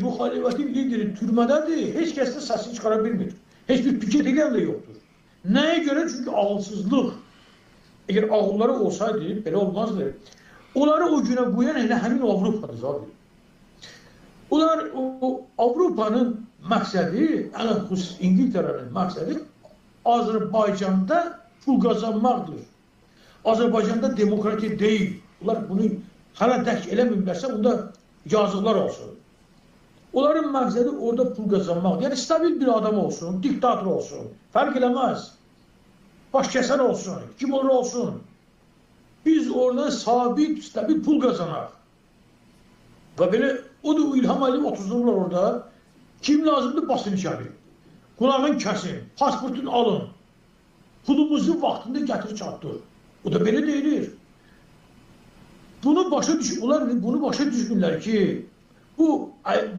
Bu halifetin lideri türmededir. Hiç kes de sesini çıkarabilmir. Hiçbir piket eden de yoktur. Neye göre? Çünkü ağılsızlık. Eğer ağılları olsaydı böyle olmazdı. Onları o güne bu yana elə həmin Avropadır zaten. Onlar o Avrupa'nın məqsədi, xüsus İngiltere'nin məqsədi Azerbaycan'da pul kazanmaktır. Azerbaycan'da demokratik değil. Onlar bunu hala dərk eləmirlərsə, onda yazıklar olsun. Onların məqsədi orada pul kazanmak. Yani stabil bir adam olsun, diktatör olsun. Fark eləməz. Başkəsən olsun, kim olur olsun. Biz orada sabit, stabil pul kazanar. Ve böyle o da İlham Aliyev 30'lar orada. Kim lazımdır? Basın içeri. Kulağın kesin, pasportun alın. Pulumuzu vaxtında gətir çatdır. O da böyle deyilir. Bunu başa düşürlər ki, bu